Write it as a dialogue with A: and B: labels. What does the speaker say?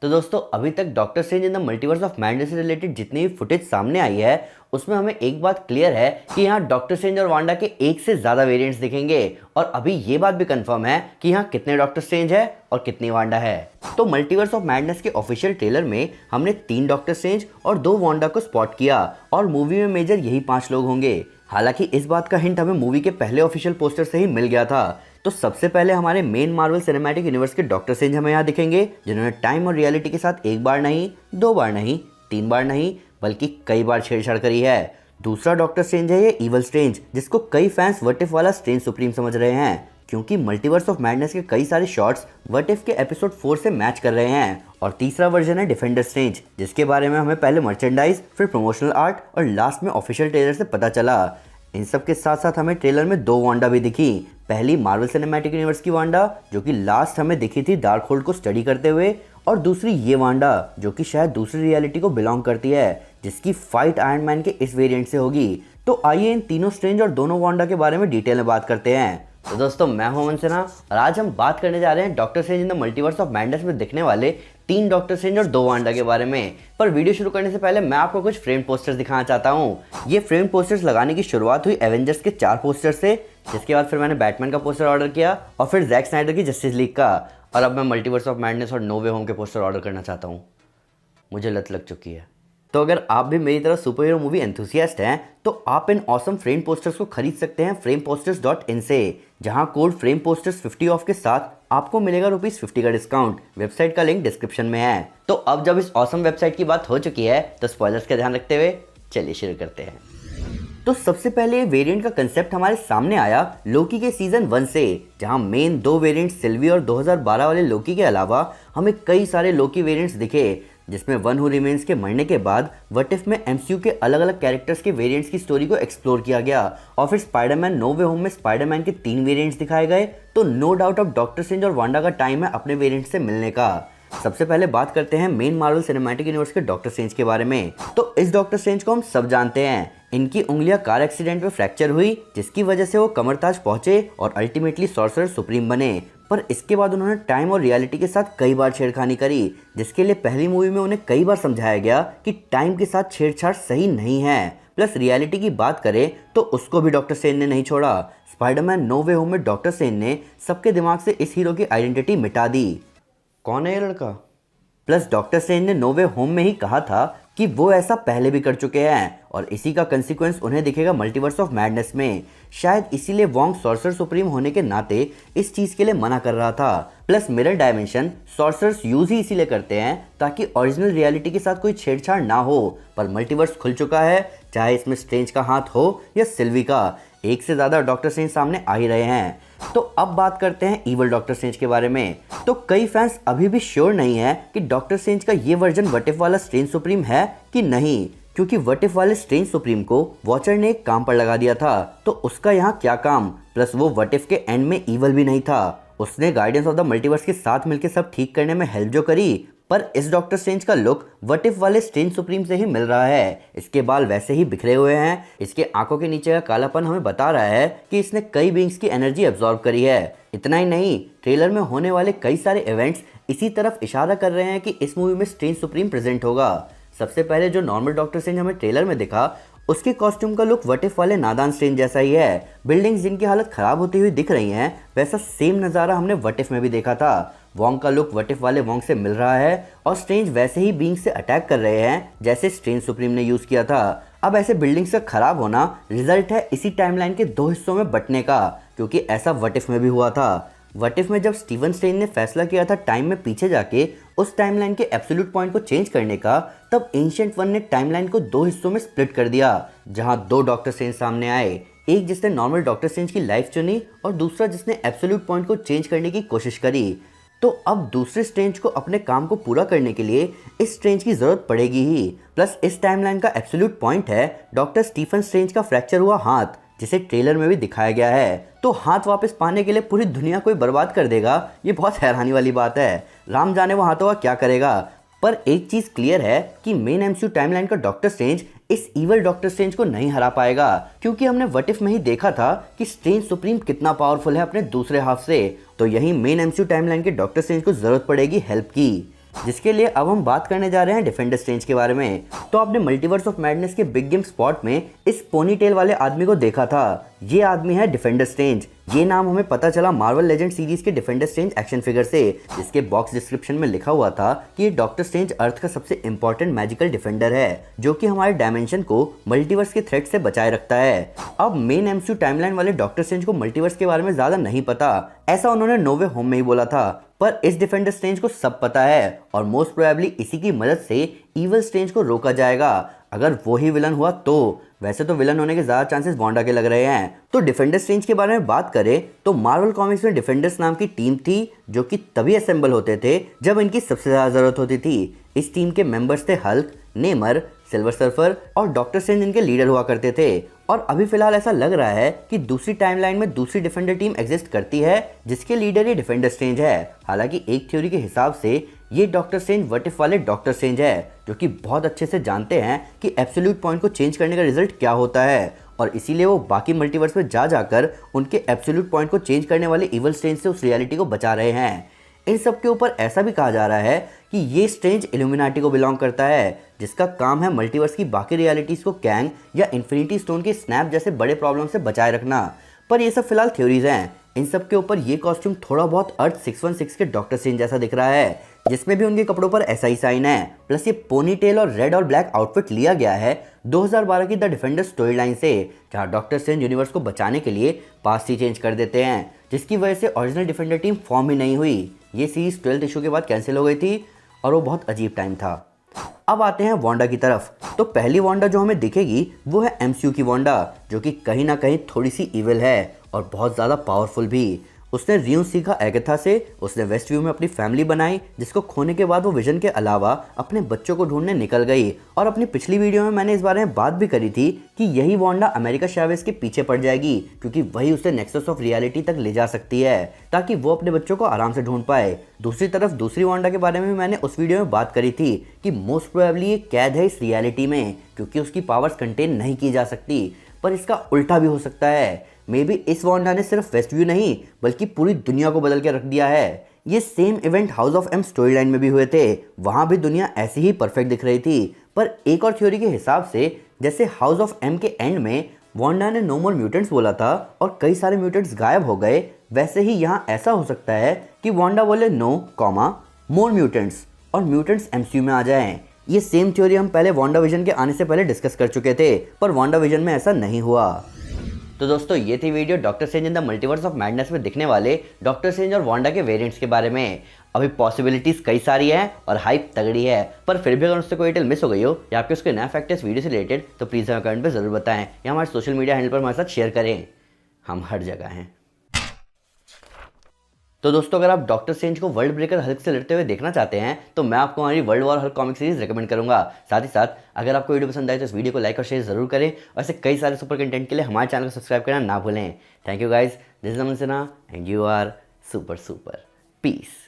A: तो दोस्तों अभी तक doctor strange in the multiverse of madness से रिलेटेड जितनी भी फुटेज सामने आई है उसमें हमें एक बात क्लियर है कि यहाँ डॉक्टर स्ट्रेंज और वांडा के एक से ज़्यादा वेरिएंट्स दिखेंगे और अभी ये बात भी कंफर्म है कि यहाँ कितने डॉक्टर स्ट्रेंज है और कितनी वांडा है। तो मल्टीवर्स ऑफ मैडनेस के ऑफिशियल ट्रेलर में हमने 3 डॉक्टर स्ट्रेंज और 2 वांडा को स्पॉट किया और मूवी में मेजर यही 5 लोग होंगे। हालांकि इस बात का हिंट हमें मूवी के पहले ऑफिशियल पोस्टर से ही मिल गया था। तो सबसे पहले हमारे मेन मार्वल सिनेमैटिक यूनिवर्स के डॉक्टर स्ट्रेंज हमें यहाँ दिखेंगे, जिन्होंने टाइम और रियलिटी के साथ एक बार नहीं, 2 बार नहीं, 3 बार नहीं बल्कि कई बार छेड़छाड़ करी है। दूसरा डॉक्टर स्ट्रेंज है ये इवल स्ट्रेंज, जिसको कई फैंस व्हाट इफ वाला स्ट्रेंज सुप्रीम समझ रहे हैं, क्योंकि मल्टीवर्स ऑफ मैडनेस के कई सारे शॉट्स व्हाट इफ के एपिसोड 4 से मैच कर रहे हैं। और तीसरा वर्जन है डिफेंडर स्ट्रेंज, जिसके बारे में हमें पहले मर्चेंडाइज, फिर प्रमोशनल आर्ट और लास्ट में ऑफिशियल ट्रेलर से पता चला। इन सब के साथ साथ हमें ट्रेलर में 2 वांडा भी दिखी। पहली मार्वल सिनेमैटिक यूनिवर्स की वांडा, जो कि लास्ट हमें दिखी थी डार्क होल्ड को स्टडी करते हुए, और दूसरी ये वांडा जो कि शायद दूसरी रियलिटी को बिलोंग करती है, जिसकी फाइट आयरन मैन के इस वेरिएंट से होगी। तो आइए इन तीनों स्ट्रेंज और दोनों वांडा के बारे में डिटेल में बात करते हैं। तो दोस्तों मैं हूं अमन सिन्हा और आज हम बात करने जा रहे हैं doctor strange in the multiverse of madness में दिखने वाले 3 डॉक्टर स्ट्रेंज और 2 वांडा के बारे में। पर वीडियो शुरू करने से पहले मैं आपको कुछ फ्रेम पोस्टर्स दिखाना चाहता हूं। ये फ्रेम पोस्टर्स लगाने की शुरुआत हुई एवेंजर्स के 4 पोस्टर से, जिसके बाद फिर मैंने बैटमैन का पोस्टर ऑर्डर किया और फिर जैक स्नाइडर की जस्टिस लीग का, और अब मैं मल्टीवर्स ऑफ मैडनेस और नो वे होम के पोस्टर ऑर्डर करना चाहता हूँ। मुझे लत लग चुकी है। तो अगर आप भी मेरी तरह सुपर हीरो मूवी एंथुसियास्ट हैं तो आप इन ऑसम फ्रेम पोस्टर्स को खरीद सकते हैं frameposters.in से, जहां कोड फ्रेम पोस्टर्स 50 ऑफ के साथ आपको मिलेगा ₹50 का डिस्काउंट। वेबसाइट का लिंक डिस्क्रिप्शन में है। तो अब जब इस ऑसम वेबसाइट की बात हो चुकी है तो स्पॉयलर्स का ध्यान रखते हुए चलिए शुरू करते हैं। तो सबसे पहले वेरिएंट का कंसेप्ट हमारे सामने आया लोकी के सीजन 1 से, जहां मेन 2 वेरिएंट सिल्वी और 2012 वाले लोकी के अलावा हमें कई सारे लोकी वेरिएंट्स दिखे, जिसमें वन हू रिमेन्स के मरने के बाद व्हाट इफ में एमसीयू के अलग अलग कैरेक्टर्स के वेरिएंट्स की स्टोरी को एक्सप्लोर किया गया। और फिर स्पाइडरमैन नो वे होम में स्पाइडरमैन के 3 वेरिएंट्स दिखाए गए। तो नो डाउट अब डॉक्टर स्ट्रेंज और वांडा का टाइम है अपने वेरिएंट से मिलने का। सबसे पहले बात करते हैं मेन मार्वल सिनेमैटिक यूनिवर्स के डॉक्टर स्ट्रेंज के बारे में। तो इस डॉक्टर स्ट्रेंज को हम सब जानते हैं। इनकी उंगलियां कार एक्सीडेंट में फ्रैक्चर हुई, जिसकी वजह से वो कमरताज पहुंचे और अल्टीमेटली सॉर्सरर सुप्रीम बने। पर इसके बाद उन्होंने टाइम और रियलिटी के साथ कई बार छेड़खानी करी, जिसके लिए पहली मूवी में उन्हें कई बार समझाया गया कि टाइम के साथ छेड़छाड़ सही नहीं है। प्लस रियलिटी की बात करें तो उसको भी डॉक्टर स्ट्रेंज ने नहीं छोड़ा। स्पाइडरमैन नो वे होम में डॉक्टर स्ट्रेंज ने सबके दिमाग से इस हीरो की आइडेंटिटी मिटा दी। कौन है ये लड़का? प्लस डॉक्टर स्ट्रेंज ने नो वे होम में ही कहा था कि वो ऐसा पहले भी कर चुके हैं और इसी का कंसिक्वेंस उन्हें दिखेगा मल्टीवर्स ऑफ मैडनेस में। शायद इसीलिए वोंग सॉर्सरर सुप्रीम होने के नाते इस चीज़ के लिए मना कर रहा था। Plus mirror dimension sorcerers use ही इसीलिए करते हैं ताकि ओरिजिनल रियलिटी के साथ कोई छेड़छाड़ ना हो। पर मल्टीवर्स खुल चुका है, चाहे इसमें स्ट्रेंज का हाथ हो या सिल्वी का, एक से ज़्यादा डॉक्टर स्ट्रेंज सामने आ ही रहे हैं। तो अब बात करते हैं इवल डॉक्टर स्ट्रेंज के बारे में। तो कई फैंस अभी भी श्योर नहीं है कि डॉक्टर स्ट्रेंज का ये वर्जन व्हाट इफ वाला स्ट्रेंज सुप्रीम है कि नहीं, क्योंकि व्हाट इफ वाले स्ट्रेंज सुप्रीम को वॉचर ने एक काम पर लगा दिया था। तो उसका यहाँ क्या काम? प्लस वो व्हाट इफ के एंड में इवल भी नहीं था। उसने गार्डियंस ऑफ द मल्टीवर्स के साथ मिलकर सब ठीक करने में हेल्प जो करी, पर इस डॉक्टर स्ट्रेंज का लुक व्हाट इफ वाले स्ट्रेंज सुप्रीम से ही मिल रहा है। इसके बाल वैसे ही बिखरे हुए हैं, इसके आंखों के नीचे का कालापन हमें बता रहा है कि इसने कई बींग्स की एनर्जी एब्जॉर्ब करी है। इतना ही नहीं, ट्रेलर में होने वाले कई सारे इवेंट्स इसी तरफ इशारा कर रहे हैं कि इस मूवी में स्ट्रेंज सुप्रीम प्रेजेंट होगा। सबसे पहले जो नॉर्मल डॉक्टर स्ट्रेंज हमें ट्रेलर में दिखा, उसके कॉस्ट्यूम का लुक व्हाट इफ वाले नादान स्ट्रेंज जैसा ही है। बिल्डिंग्स जिनकी हालत खराब होती हुई दिख रही हैं, वैसा सेम नज़ारा हमने व्हाट इफ में भी देखा था। वोंग का लुक व्हाट इफ वाले वोंग से मिल रहा है और स्ट्रेंज वैसे ही बींग से अटैक कर रहे हैं जैसे स्ट्रेंज सुप्रीम ने यूज़ किया था। अब ऐसे बिल्डिंग्स का खराब होना रिजल्ट है इसी टाइमलाइन के 2 हिस्सों में बंटने का, क्योंकि ऐसा व्हाट इफ में भी हुआ था। व्हाट इफ में जब स्टीवन स्ट्रेंज ने फैसला किया था टाइम में पीछे जाके उस टाइमलाइन के एब्सोल्यूट पॉइंट को चेंज करने का, तब एंशिएंट वन ने टाइमलाइन को 2 हिस्सों में स्प्लिट कर दिया, जहां 2 डॉक्टर स्ट्रेंज सामने आए। एक जिसने नॉर्मल डॉक्टर स्ट्रेंज की लाइफ चुनी और दूसरा जिसने एब्सोल्यूट पॉइंट को चेंज करने की कोशिश करी। तो अब दूसरे स्ट्रेंज को अपने काम को पूरा करने के लिए इस स्ट्रेंज की जरूरत पड़ेगी ही। प्लस इस टाइमलाइन का एब्सोल्यूट पॉइंट है डॉक्टर स्टीफन स्ट्रेंज का फ्रैक्चर हुआ हाथ, जिसे ट्रेलर में भी दिखाया गया है। तो हाथ वापस पाने के लिए पूरी दुनिया कोई बर्बाद कर देगा, ये बहुत हैरानी वाली बात है। राम जाने वो हाथों का क्या करेगा। पर एक चीज़ क्लियर है कि मेन एमसीयू टाइमलाइन का डॉक्टर स्ट्रेंज इस इवल डॉक्टर स्ट्रेंज को नहीं हरा पाएगा, क्योंकि हमने व्हाट इफ में ही देखा था कि स्ट्रेंज सुप्रीम कितना पावरफुल है अपने दूसरे हाफ से। तो यही मेन एमसीयू टाइमलाइन के डॉक्टर स्ट्रेंज को जरूरत पड़ेगी हेल्प की। जिसके लिए अब हम बात करने जा रहे हैं डिफेंडर स्ट्रेंज के बारे में। तो आपने मल्टीवर्स ऑफ मैडनेस के बिग गेम स्पॉट में इस पोनीटेल वाले आदमी को देखा था। ये आदमी है डिफेंडर स्ट्रेंज। ये नाम हमें पता चला मार्वल लेजेंड सीरीज के डिफेंडर स्ट्रेंज एक्शन फिगर से, जिसके बॉक्स डिस्क्रिप्शन में लिखा हुआ था कि ये डॉक्टर स्ट्रेंज अर्थ का सबसे इंपॉर्टेंट मैजिकल डिफेंडर है, जो कि हमारे डायमेंशन को मल्टीवर्स के थ्रेट से बचाए रखता है। अब मेन एमसीयू टाइमलाइन वाले डॉक्टर स्ट्रेंज को मल्टीवर्स के बारे में ज्यादा नहीं पता, ऐसा उन्होंने नो वे होम में ही बोला था। पर इस डिफेंडर स्ट्रेंज को सब पता है और मोस्ट प्रोबेबली इसी की मदद से इविल स्ट्रेंज को रोका जाएगा, अगर वो ही विलन हुआ तो। वैसे तो विलन होने के ज्यादा चांसेस वांडा के लग रहे हैं। तो डिफेंडर स्ट्रेंज के बारे में बात करें तो मार्वल कॉमिक्स में डिफेंडर्स नाम की टीम थी, जो कि तभी असेंबल होते थे जब इनकी सबसे ज्यादा जरूरत होती थी। इस टीम के मेंबर्स थे हल्क, नेमर, सिल्वर सर्फर और डॉक्टर स्ट्रेंज इनके लीडर हुआ करते थे। और अभी फिलहाल ऐसा लग रहा है कि दूसरी टाइमलाइन में दूसरी डिफेंडर टीम एग्जिस्ट करती है, जिसके लीडर ये डिफेंडर स्ट्रेंज है। हालांकि एक थ्योरी के हिसाब से ये डॉक्टर स्ट्रेंज व्हाट इफ वाले डॉक्टर स्ट्रेंज है, जो कि बहुत अच्छे से जानते हैं कि एब्सोल्यूट पॉइंट को चेंज करने का रिजल्ट क्या होता है, और इसीलिए वो बाकी मल्टीवर्स में जा जाकर उनके एब्सोल्यूट पॉइंट को चेंज करने वाले इवल स्ट्रेंज से उस रियलिटी को बचा रहे हैं। इन सब के ऊपर ऐसा भी कहा जा रहा है कि ये स्ट्रेंज इल्यूमिनाटी को बिलोंग करता है, जिसका काम है मल्टीवर्स की बाकी रियलिटीज को कैंग या इन्फिनिटी स्टोन के स्नैप जैसे बड़े प्रॉब्लम से बचाए रखना। पर ये सब फिलहाल थ्योरीज हैं। इन सब के ऊपर ये कॉस्ट्यूम थोड़ा बहुत अर्थ 616 के डॉक्टर स्ट्रेंज जैसा दिख रहा है, जिसमें भी उनके कपड़ों पर ऐसा ही साइन है। प्लस ये पोनीटेल और रेड और ब्लैक आउटफिट लिया गया है 2012 की द डिफेंडर स्टोरी लाइन से, जहाँ डॉक्टर स्ट्रेंज यूनिवर्स को बचाने के लिए पास्ट ही चेंज कर देते हैं, जिसकी वजह से ओरिजिनल डिफेंडर टीम फॉर्म ही नहीं हुई। ये सीरीज 12th इशू के बाद कैंसिल हो गई थी और वो बहुत अजीब टाइम था। अब आते हैं वांडा की तरफ। तो पहली वांडा जो हमें दिखेगी वो है एमसीयू की वांडा, जो कि कहीं ना कहीं थोड़ी सी इविल है और बहुत ज़्यादा पावरफुल भी। उसने रियून सीखा एगथा से, उसने वेस्ट व्यू में अपनी फैमिली बनाई, जिसको खोने के बाद वो विजन के अलावा अपने बच्चों को ढूंढने निकल गई। और अपनी पिछली वीडियो में मैंने इस बारे में बात भी करी थी कि यही वांडा अमेरिका चावेज़ के पीछे पड़ जाएगी, क्योंकि वही उसे नेक्सस ऑफ रियलिटी तक ले जा सकती है, ताकि वो अपने बच्चों को आराम से ढूंढ पाए। दूसरी तरफ दूसरी वांडा के बारे में मैंने उस वीडियो में बात करी थी कि मोस्ट प्रोबेबली ये कैद है इस रियलिटी में, क्योंकि उसकी पावर्स कंटेन नहीं की जा सकती। पर इसका उल्टा भी हो सकता है। मे बी इस वांडा ने सिर्फ वेस्ट व्यू नहीं बल्कि पूरी दुनिया को बदल के रख दिया है। ये same event house of M story line में भी हुए थे, वहाँ भी दुनिया ऐसी ही परफेक्ट दिख रही थी। पर एक और थ्योरी के हिसाब से जैसे हाउस ऑफ एम के एंड में वांडा ने नो मोर म्यूटेंट्स बोला था और कई सारे म्यूटेंट्स गायब हो गए, वैसे ही यहाँ ऐसा हो सकता है कि वांडा बोले नो कॉमा मोर म्यूटेंट्स और म्यूटेंट्स एमसीयू में आ जाएं। ये सेम थ्योरी हम पहले वांडा विजन के आने से पहले डिस्कस कर चुके थे, पर वांडा विजन में ऐसा नहीं हुआ। तो दोस्तों ये थी video doctor strange in the multiverse of madness में दिखने वाले डॉक्टर स्ट्रेंज और वांडा के वेरिएंट्स के बारे में। अभी पॉसिबिलिटीज कई सारी हैं और हाइप तगड़ी है, पर फिर भी अगर उससे कोई डिटेल मिस हो गई हो या आपके उसके नया फैक्ट इस वीडियो से रिलेटेड, तो प्लीज़ हमें कमेंट पे ज़रूर बताएं या हमारे सोशल मीडिया हैंडल पर हमारे साथ शेयर करें। हम हर जगह हैं। तो दोस्तों अगर आप डॉक्टर स्ट्रेंज को वर्ल्ड ब्रेकर हल्क से लड़ते हुए देखना चाहते हैं तो मैं आपको हमारी world war Hulk comic series recommend करूंगा। साथ ही साथ अगर आपको वीडियो पसंद आए तो इस वीडियो को लाइक और शेयर जरूर करें और ऐसे कई सारे सुपर कंटेंट के लिए हमारे चैनल को सब्सक्राइब करना ना भूलें। Thank you guys, this is Aman Sinha and you are super super. Piece.